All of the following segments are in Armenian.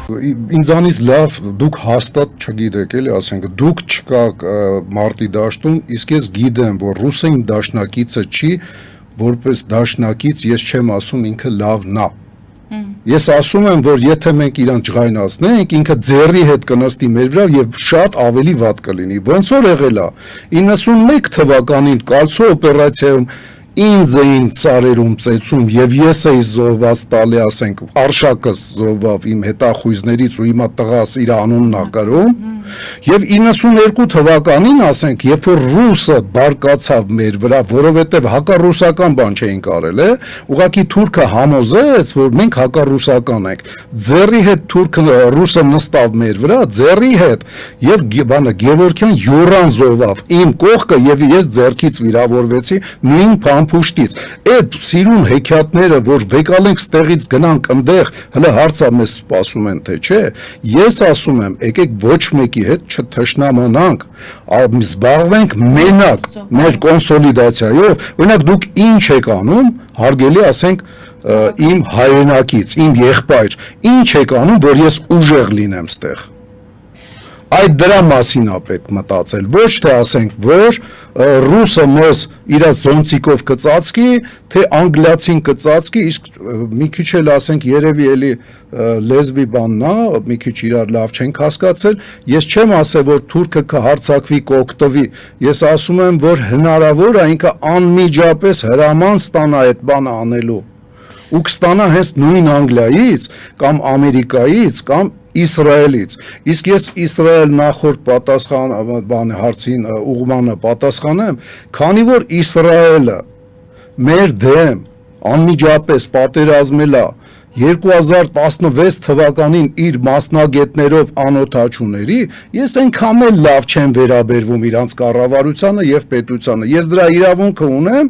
Ինձանից լավ դուք հաստատ չգիտեք, էլի ասենք, դուք չկաք մարտի դաշտում, իսկ ես գիտեմ, որ ռուսը իմ դաշնակիցը չի, որպես դաշնակից ես չեմ ասում ինքը լավն է։ Ես ասում եմ, որ եթե մենք իրան ջղայնացնենք, ինքը ձեռի հետ կնստի մեր վրա եւ շատ ավելի վատ կլինի։ Ոնց որ եղել է 91 թվականին կալցո օպերացիայում ինձ էին ծառերում ծեծում եւ ես էի զոհված տալի, ասենք, արշակս զոհվավ իմ հետախույզներից ու հիմա տղաս իր անունն ա կրում եւ 92 թվականին, ասենք, երբ որ ռուսը բարկացավ մեր վրա, որովհետեւ հակառուսական բան չէինք արել, ուղղակի թուրքը համոզեց, որ մենք հակառուսական ենք, ձեռի հետ թուրքը ռուսը նստավ մեր վրա, ձեռի հետ եւ բանը Գևորգյան յուրան զոհվավ իմ կողքը եւ ես ձեռքից վիրավորվեցի նույն փամփուշտից։ Այդ սիրուն հեքիաթները, որ վեկալ ենք ստեղից գնանք ընդեղ, հələ հարցա մեզ սպասում են թե չէ, ես ասում եմ, եկեք ոչ մեկի հետ չթշնամանանք, զբաղվենք մենակ մեր կոնսոլիդացիայով, օրինակ դուք ինչ եք անում, հարգելի ասենք իմ հայրենակից, իմ եղբայր, ինչ եք անում, որ ես ուժեղ լինեմ ստեղ։ Այդ դրա մասին է պետք մտածել, ոչ թե ասենք, որ ռուսը մեզ իր զոնցիկով կծածկի, թե անգլիացին կծածկի, իսկ մի քիչ էլ ասենք երևի էլի լեզվի բանն է, մի քիչ իրար լավ չենք հասկացել, ես չեմ ասել, որ թուրքը կհարձակվի, կօգտվի, ես ասում եմ, որ հնարավոր է ինքը անմիջապես հրաման ստանա այդ բանը անելու, ու կստանա հենց նույն Անգլիայից, կամ Ամերիկայից, կամ Իսրայելից, իսկ ես Իսրայել նախորդ հարցին ուղղմանը պատասխանեմ, քանի որ Իսրայելը մեր դեմ անմիջապես պատերազմել է 2016 թվականին իր մասնագետներով անօթաչուների, ես այնքան էլ լավ չեմ վերաբերվում իրանց կառավարությանը եւ պետությանը, ես դրա իրավունքը ունեմ,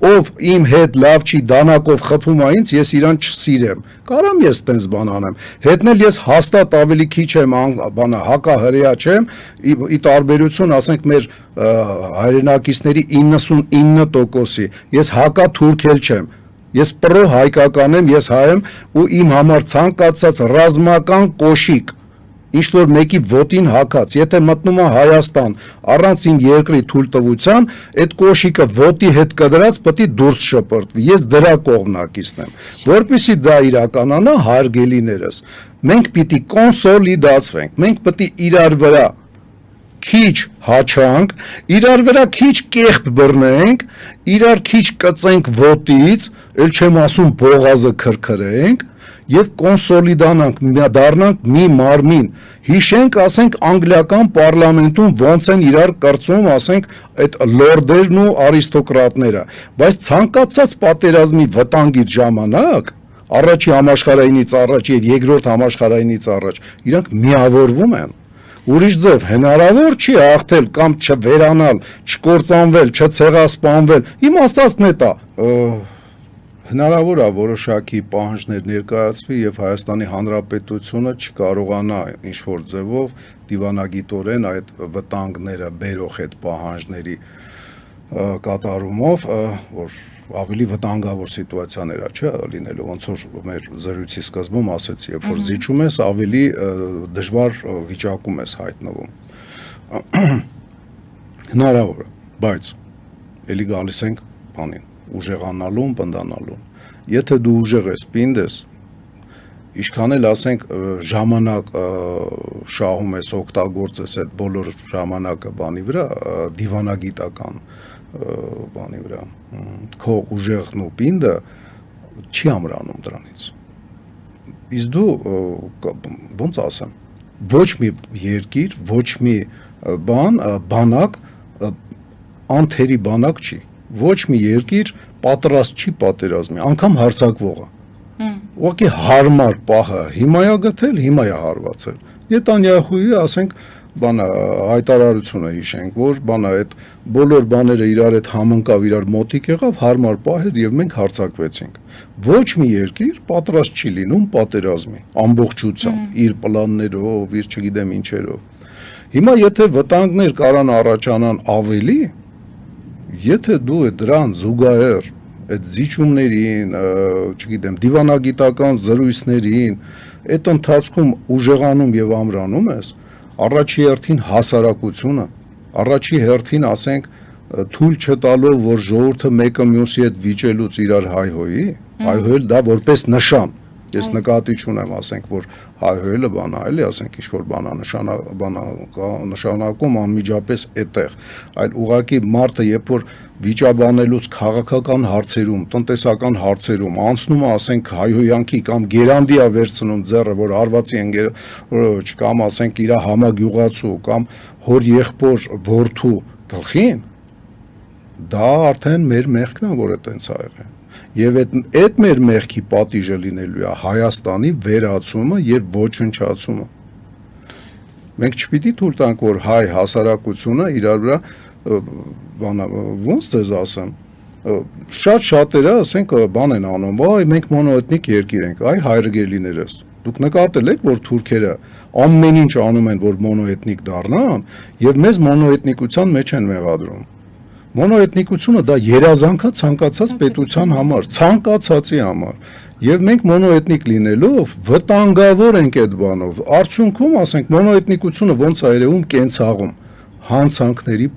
ով իմ հետ լավ չի դանակով խփում է ինձ, ես իրան չսիրեմ, կարամ ես տենց բան անեմ, հետն էլ ես հաստատ ավելի քիչ եմ հակահրեա չեմ, ի տարբերություն ասենք մեր հայրենակիցների 99%-ի, ես հակաթուրք էլ չեմ, ես պրո-հայկական եմ, ես հայ եմ ու իմ համար ցանկացած ռազմական կոշիկ, ինչ որ մեկի ոտին հակած, եթե մտնում է Հայաստան, առանց իմ երկրի թույլտվության, այդ կոշիկը ոտի հետ կդրած պետք է դուրս շպրտվի, ես դրա կողմնակիցն եմ, որպեսզի դա իրականանա, հարգելիներս, մենք պիտի կոնսոլիդացվենք, մենք պետք է իրար վրա քիչ հաչանք, իրար վրա քիչ կեղտ բռնենք, իրար քիչ կծենք ոտից, էլ չեմ ասում բողազը քրքրենք, եւ կոնսոլիդանանք, դառնանք մի մարմին, հիշենք, ասենք, անգլիական պարլամենտում ոնց են իրար կրծում, ասենք, այդ լորդերն ու արիստոկրատները, բայց ցանկացած պատերազմի վտանգից ժամանակ, առաջի համաշխարհայինից առաջ եւ երկրորդ համաշխարհայինից առաջ, իրանք միավորվում են, ուրիշ ձև հնարավոր չի հաղթել կամ չվերանալ, չկործանվել, չցեղասպանվել, իմաստացն է տա, հնարավոր է որոշակի պահանջներ ներկայացվի եւ Հայաստանի Հանրապետությունը չկարողանա ինչ-որ ձևով դիվանագիտորեն այդ վտանգները բերող այդ պահանջների կատարումով, որ ավելի վտանգավոր սիտուացիաներ է, չէ, լինելու, ոնց որ մեր զրույցի սկզբում ասեցի, երբ որ զիջում ես, ավելի դժվար վիճակում ես հայտնվում։ Հնարավոր է, բայց էլի գալիս ենք բանին, ուժեղանալուն, պնդանալուն։ Եթե դու ուժեղ ես, պինդ ես, ինչքան էլ ասենք ժամանակ շահում ես, օգտագործես այդ բոլոր ժամանակը բանի վրա, դիվանագիտական բանի վրա, քո ուժեղն ու պինդը չի ամրանում դրանից։ Իսկ դու, ոնց ասեմ, ոչ մի երկիր, ոչ մի բանակ, անթերի բանակ չի, ոչ մի երկիր պատրաստ չի պատերազմի, անգամ հարձակվողը։ Ուղղակի հարմար պահը հիմա է գտել, հիմա է հարվածել։ Նետանյահուի, ասենք, հայտարարությունը հիշենք, որ այդ բոլոր բաները իրար հետ համընկավ, իրար մոտիկ եղավ, հարմար պահեր եւ մենք հարձակվեցինք։ Ոչ մի երկիր պատրաստ չի լինում պատերազմի, ամբողջությամբ, իր պլաններով, իր չգիտեմ ինչերով։ Հիմա եթե վտանգներ կարան առաջանան ավելի, եթե դու դրան զուգահեռ այդ զիջումներին, չգիտեմ, դիվանագիտական զրույցներին, այդ ընթացքում ուժեղանում եւ ամրանում ես, առաջի հերթին հասարակությունը, առաջի հերթին ասենք թույլ չտալով, որ ժողովուրդը մեկը մյուսի հետ վիճելուց իրար հայհոյի, հայհոյել դա որպես նշան։ Ես նկատի չունեմ, ասենք, որ հայհոյելը բանա, էլի, ասենք, ինչ-որ բանա նշանակում անմիջապես այդտեղ, այլ ուղղակի մարդը, երբ որ վիճաբանելուց քաղաքական հարցերում, տնտեսական հարցերում անցնում է, ասենք, հայհոյանքի կամ գերանդի է վերցնում ձեռը, որ հարվածի են կամ ասենք իր համագյուղացու կամ հոր եղբոր որդու գլխին, դա արդեն մեր մեղքն է, որ այդպես ա եղել։ Եվ այդ մեր մեղքի պատիժը լինելու է Հայաստանի վերացումը եւ ոչնչացումը։ Մենք չպիտի թույլ տանք, որ հայ հասարակությունը իրար վրա ոնց ձեզ ասեմ, շատ շատերը, ասենք, բան են անում, այ մենք մոնոէթնիկ երկիր ենք, այ հայրգելիներս։ Դուք նկատել եք, որ թուրքերը ամեն ինչ անում են, որ մոնոէթնիկ դառնան, եւ մեզ մոնոէթնիկության մեջ են մեղադրում։ Մոնոէթնիկությունը դա երազանքա ցանկացած պետության համար, ցանկացածի համար։ Եվ մենք մոնոէթնիկ լինելով վտանգավոր ենք այդ բանով։ Արդյունքում, ասենք, մոնոէթնիկությունը ոնց է երևում կենցաղում, հանցանքների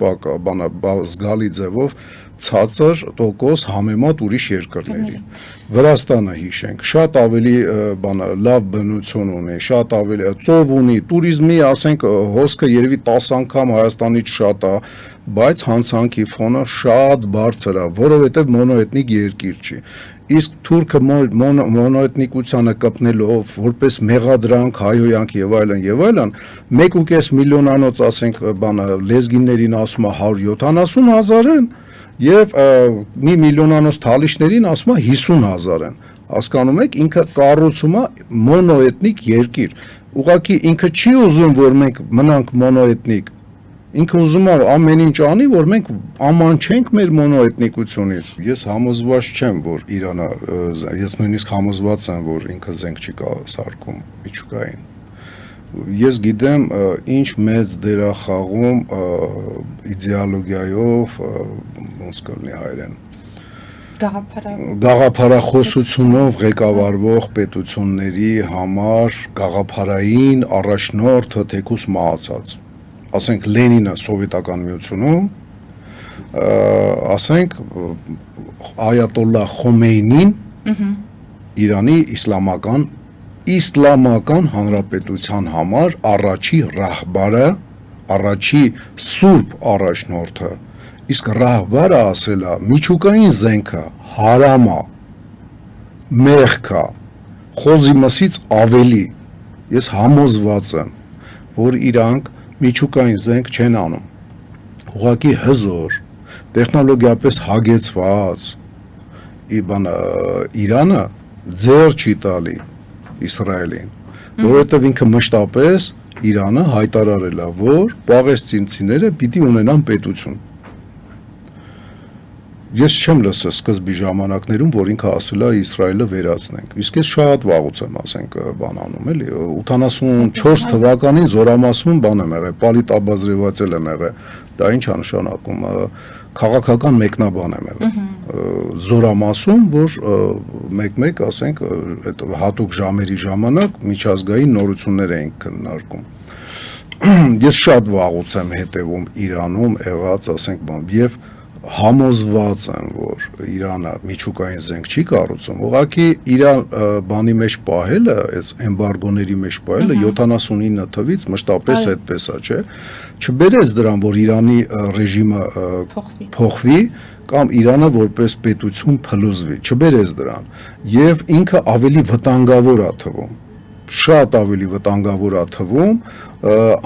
զգալի ձևով ցածր տոկոս համեմատ ուրիշ երկրների։ Վրաստանը հիշենք, շատ ավելի լավ բնություն ունի, շատ ավելի ծով ունի, տուրիզմի, ասենք, հոսքը երևի 10 անգամ Հայաստանից շատ է, բայց հանցանքի ֆոնը շատ բարձր է, որովհետև մոնոէթնիկ երկիր չի։ Իսկ թուրքը մոնոէթնիկությանը կպնելով, որպես մեղադրանք, հայհոյանք եւ այլն, 1.5 միլիոնանոց, ասենք, լեզգիներին ասում է 170,000 են, եւ մի միլիոնանոց թալիշներին ասում է 50,000 են։ Հասկանում եք, ինքը կառուցում է մոնոէթնիկ երկիր։ Ուղղակի ինքը չի ուզում, որ մենք մնանք մոնոէթնիկ։ Ինքը ուզում է ամեն ինչ անի, որ մենք ամանչենք մեր մոնոէթնիկությունից։ Ես համոզված չեմ, որ Իրանը, ես նույնիսկ համոզված եմ, որ ինքը զենք չի սարքում միջուկային։ Ես գիտեմ, ինչ մեծ դեր է խաղում իդեոլոգիայով, ոնց կլինի հայերեն, գաղափարախոսությունով ղեկավարվող պետությունների համար գաղափարային առաջնորդը թեկուզ մահացած։ Ասենք Լենինը սովետական միությունում, ասենք Այաթոլլահ Խոմեյնին Իրանի իսլամական հանրապետության համար առաջի ռահբարը, առաջի սուրբ առաջնորդը, իսկ ռահբարը ասել է միջուկային զենքը հարամ է, մեղք է, խոզի մսից ավելի։ Ես համոզված եմ, որ իրանք միջուկային զենք չեն անում, ուղղակի հզոր, տեխնոլոգիապես հագեցված, Իրանը ձեռ չի տալի Իսրայելին, որովհետև ինքը մշտապես Իրանը հայտարարել է, որ պաղեստինցիները պիտի ունենան պետություն։ Ես չեմ լսել սկզբի ժամանակներում, որ ինքը ասել է Իսրայելը վերացնենք։ Իսկ ես շատ վաղուց եմ, ասենք, բան անում, էլի, 84 թվականին զորամասում բան եմ եղել, Պալիտ Աբազրևացել եմ եղել։ Դա ինչ է նշանակում, քաղաքական մեկնաբան եմ եղել։ Զորամասում, որ մեկ-մեկ, ասենք, այդ հատուկ ժամերի ժամանակ միջազգային նորություններ էինք քննարկում։ Ես շատ վաղուց եմ հետևում Իրանում եղած, ասենք, բան, եւ համոզված եմ, որ Իրանը միջուկային զենք չի կառուցում, ուղղակի Իրան բանի մեջ պահելը, այս էմբարգոների մեջ պահելը 79 թվից մշտապես այդպես է, չէ՞, չբերեց դրան, որ Իրանի ռեժիմը փոխվի կամ Իրանը որպես պետություն փլուզվի, չբերեց դրան, եւ ինքը ավելի վտանգավոր է թվում, շատ ավելի վտանգավոր է թվում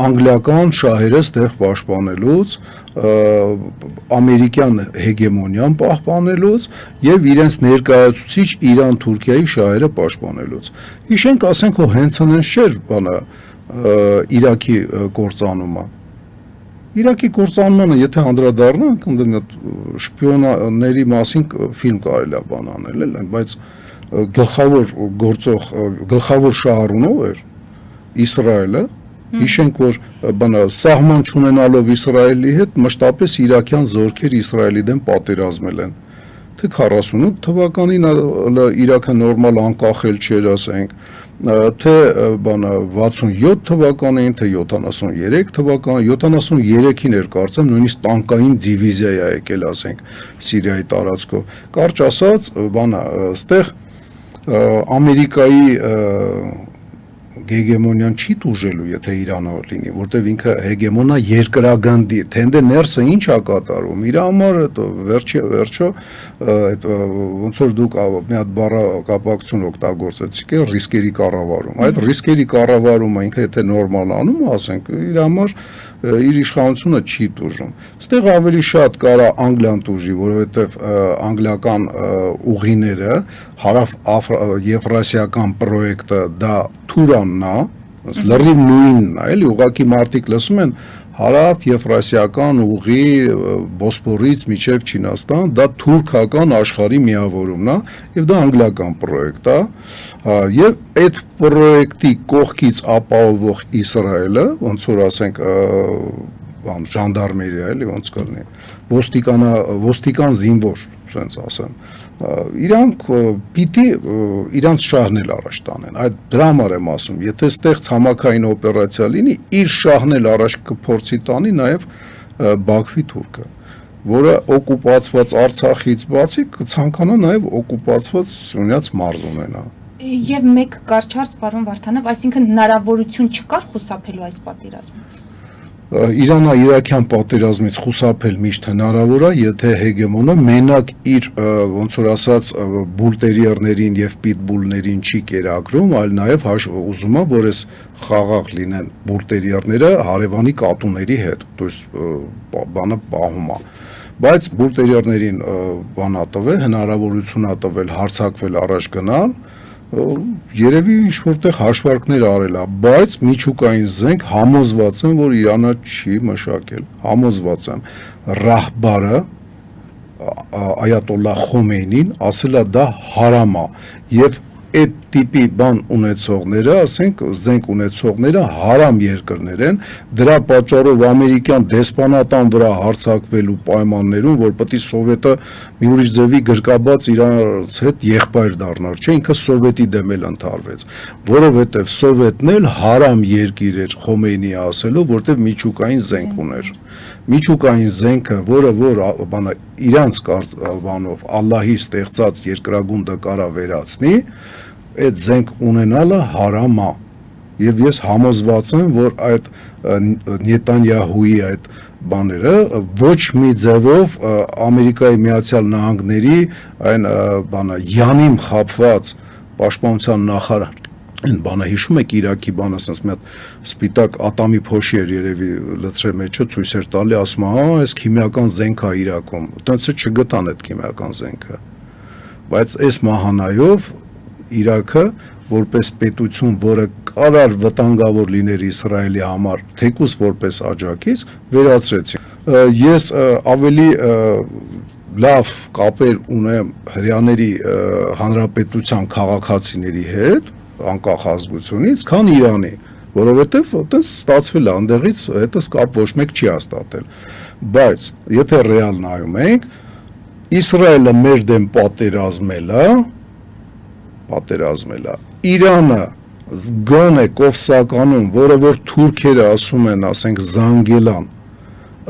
անգլիական շահերը ստեղ պաշտպանելուց, ամերիկյան հեգեմոնիան պահպանելուց եւ իրենց ներկայացուցիչ Իրան-Թուրքիայի շահերը պաշտպանելուց։ Հիշենք, ասենք, հենց հենց չէր բանը Իրաքի կործանումը։ Իրաքի կործանմանը, եթե անդրադառնանք, շպիոնների մասին ֆիլմ կարելի է բան անել, բայց գլխավոր շահառունով էր Իսրայելը, հիշենք, որ սահման չունենալով Իսրայելի հետ մշտապես իրաքյան զորքեր Իսրայելի դեմ պատերազմել են, թե 48 թվականին Իրաքը նորմալ անկախել չէր, ասենք, թե բանը 67 թվականին, թե 73 թվականին, 73-ին էր կարծեմ նույնիսկ տանկային դիվիզիա է եկել, ասենք, Սիրիայի տարածքով։ Կարճ ասած, բանը, ստեղ Ամերիկայի հեգեմոնիան չի տուժելու, եթե Իրանը լինի, որտեվ ինքը հեգեմոնա երկրագնդի, թենդե ներսը ինչ է կատարում, իր համար վերջո այդ ոնց որ դուք մի հատ բառը կապակցություն օգտագործեցիք, ռիսկերի կառավարում։ Այդ ռիսկերի կառավարումը ինքը եթե նորմալ անում, ասենք, իր համար իր իշխանությունը չի տուժում։ Ստեղ ավելի շատ կարա Անգլիան տուժի, որովհետև անգլիական ուղիները հարավ եվրասիական պրոյեկտը դա Թուրանն է, լրիվ նույնն է, էլի ուղղակի մարդիկ լսում են հարավ եվրասիական ուղի Բոսպորից մինչև Չինաստան, դա թուրքական աշխարհի միավորումն է եւ դա անգլիական պրոյեկտ է, եւ այդ պրոյեկտի կողքից ապահովող Իսրայելը, ոնց որ ասենք ժանդարմերիա, էլի ոնց կլինի, ոստիկան զինվոր, ասենց ասեմ, իրանք պիտի իրանց շահն էլ առաջ տանեն, այդ դրա համար եմ ասում, եթե ստեղ ցամաքային օպերացիա լինի, իր շահն էլ առաջ կփորձի տանի նաև Բաքվի թուրքը, որը օկուպացված Արցախից բացի կցանկանա նաև օկուպացված Սյունյաց մարզ ունենա։ Եվ մեկ կարճ հարց, պարոն Վարդանով, այսինքն հնարավորություն չկար խուսափելու այս պատերազմից։ Իրանա-իրաքյան պատերազմից խուսափել միշտ հնարավոր է, եթե հեգեմոնը մենակ իր ոնց որ ասած բուլտերիերներին եւ պիտբուլներին չի կերակրում, այլ նաեւ ուզում է, որ այս խաղաղ լինեն բուլտերիերները հարևանի կատուների հետ, то есть բանը պահում է։ Բայց բուլտերիերներին բանա տվել, հնարավորություն է տվել հարձակվել առաջ գնալ, երևի ինչ-որտեղ հաշվարկներ արել է, բայց միջուկային զենք համոզված եմ, որ Իրանը չի մշակել, համոզված եմ, Ռահբարը, Այաթոլլահ Խոմեյնին ասել է դա հարամ է, եւ այդ տիպի բան ունեցողները, ասենք զենք ունեցողները հարամ երկրներ են, դրա պատճառով ամերիկյան դեսպանատան վրա հարձակվելու պայմաններում, որ պետք է սովետը մի ուրիշ ձևի գրկաբաց իրանց հետ եղբայր դառնար, չէ, ինքը սովետի դեմ էլ ընթարվեց, որովհետև սովետն էլ հարամ երկիր էր Խոմեյնիի ասելով, որտեղ միջուկային զենք ուներ։ Միջուկային զենքը, որը բանը իրանց բանով Ալլահի ստեղծած երկրագունդը կարա վերացնի, այդ զենք ունենալը հարամ է։ Եվ ես համոզված եմ, որ այդ Նետանյահուի այդ բաները ոչ մի ձևով Ամերիկայի Միացյալ Նահանգների այն բանը յանիմ խապված պաշտպանության նախարար Այն բանը հիշում եք Իրաքի բանը, ասես մի հատ սպիտակ ատամի փոշի էր երևի լցրել մեջը ցույց էր տալի, ասում է, այս քիմիական զենք է Իրաքում։ Այդտեղից չգտան այդ քիմիական զենքը։ Բայց այս մահանայով Իրաքը որպես պետություն, որը կարար վտանգավոր լիներ Իսրայելի համար, թեկուզ որպես աջակից, վերացրեցին։ Ես ավելի լավ կապեր ունեմ հрьяաների հանրապետության քաղաքացիների հետ անկախ ազգությունից, քան Իրանի, որովհետև այդպես ստացվել է, այնտեղից հետս կապ ոչ մեկ չի հաստատել։ Բայց եթե ռեալ նայում ենք, Իսրայելը մեր դեմ պատերազմել է, Իրանը գոնե Կովսականում, որը որ թուրքերը ասում են, ասենք Զանգելան,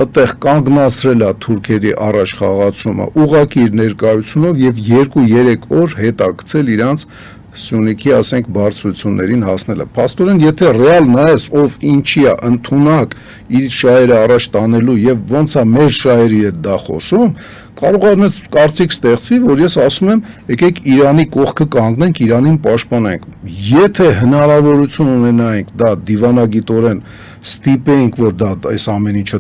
այդտեղ կանգնացրել է թուրքերի առաջ խաղացումը, ուղղակի իր ներկայությունով եւ 2-3 օր հետաքցել իրանց Սյունիքի, ասենք, բարձրություններին հասնելը։ Փաստորեն, եթե ռեալ նայես, ով ինչի է ընդունակ իր շահերը առաջ տանելու եւ ոնց է մեր շահերի հետ դա խոսում, կարող է մեզ կարծիք ստեղծվի, որ ես ասում եմ, եկեք Իրանի կողքը կանգնենք, Իրանին պաշտպանենք։ Եթե հնարավորություն ունենայինք դա դիվանագիտորեն ստիպեինք, որ դա այս ամեն ինչը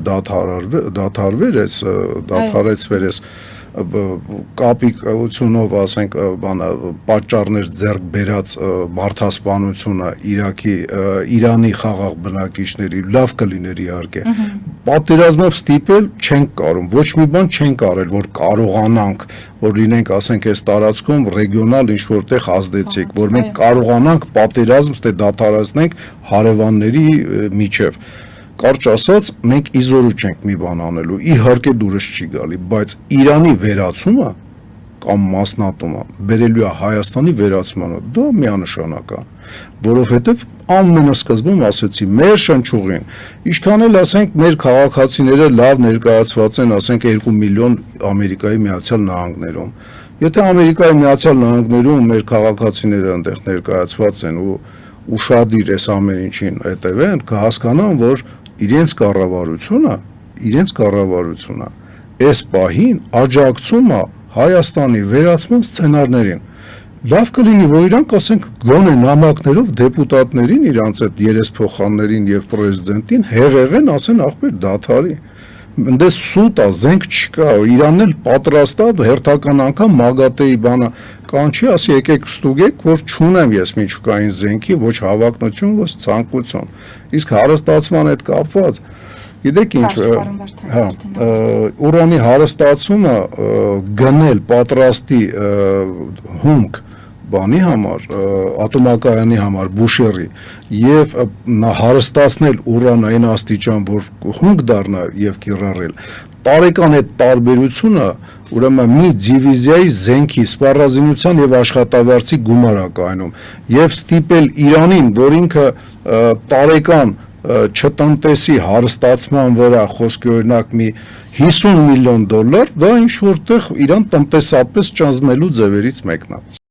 դադարեցվեր, կապիկությունով, ասենք, պատճառներ ձեռք բերած մարդասպանությունը Իրանի խաղաղ բնակիչների լավ կլիներ իհարկե։ Պատերազմով ստիպել չենք կարող, ոչ մի բան չենք արել, որ կարողանանք, որ լինենք, ասենք, այս տարածքում ռեգիոնալ ինչ-որտեղ ազդեցիկ, որ մենք կարողանանք պատերազմ դադարեցնենք հարևանների միջև։ Կարճ ասած, մենք իզորու չենք մի բան անելու, իհարկե դուրս չի գալի, բայց Իրանի վերացումը կամ մասնատումը բերելու է Հայաստանի վերացմանը, դա միանշանակ է, որովհետև ամենասկզբում ասեցի, մեր շնչուղին, ինչքան էլ ասենք մեր քաղաքացիները լավ ներկայացված են, ասենք 2 միլիոն Ամերիկայի Միացյալ Նահանգներում, եթե Ամերիկայի Միացյալ Նահանգներում մեր քաղաքացիները այնտեղ ներկայացված են ու ուշադիր այս ամեն ինչին հետևեն, կհասկանան, որ իրենց կառավարությունը այս պահին աջակցում է Հայաստանի վերացման սցենարներին։ Լավ կլինի, որ իրանք ասենք գոնե նամակներով դեպուտատներին, իրանց այդ երեսփոխաններին եւ պրեզիդենտին հեղեղեն, ասեն ախպեր դաթարի։ Ընդ սուտ է, զենք չկա, Իրանն էլ պատրաստ է հերթական անգամ ՄԱԳԱՏԵ-ի բանը կանչի, ասի եկեք ստուգեք, որ չունեմ ես միջուկային զենքի ոչ հավակնություն, ոչ ցանկություն։ Իսկ հարստացման հետ կապված գիտեք ինչ, ուրանի հարստացումը գնել պատրաստի հումք բանի համար, ատոմակայանի համար, Բուշերի եւ հարստացնել ուրան այն աստիճան, որ հումք դառնա եւ կիրառել, տարեկան այդ տարբերությունը ուրեմն մի դիվիզիայի զենքի սպառազինության եւ աշխատավարձի գումար է կայանում եւ ստիպել Իրանին, որ ինքը տարեկան չտնտեսի հարստացման վրա խոսքի օրինակ մի $50 միլիոն, դա ինչ որտեղ իրան տնտեսապես ճանձնելու ձևերից մեկն է։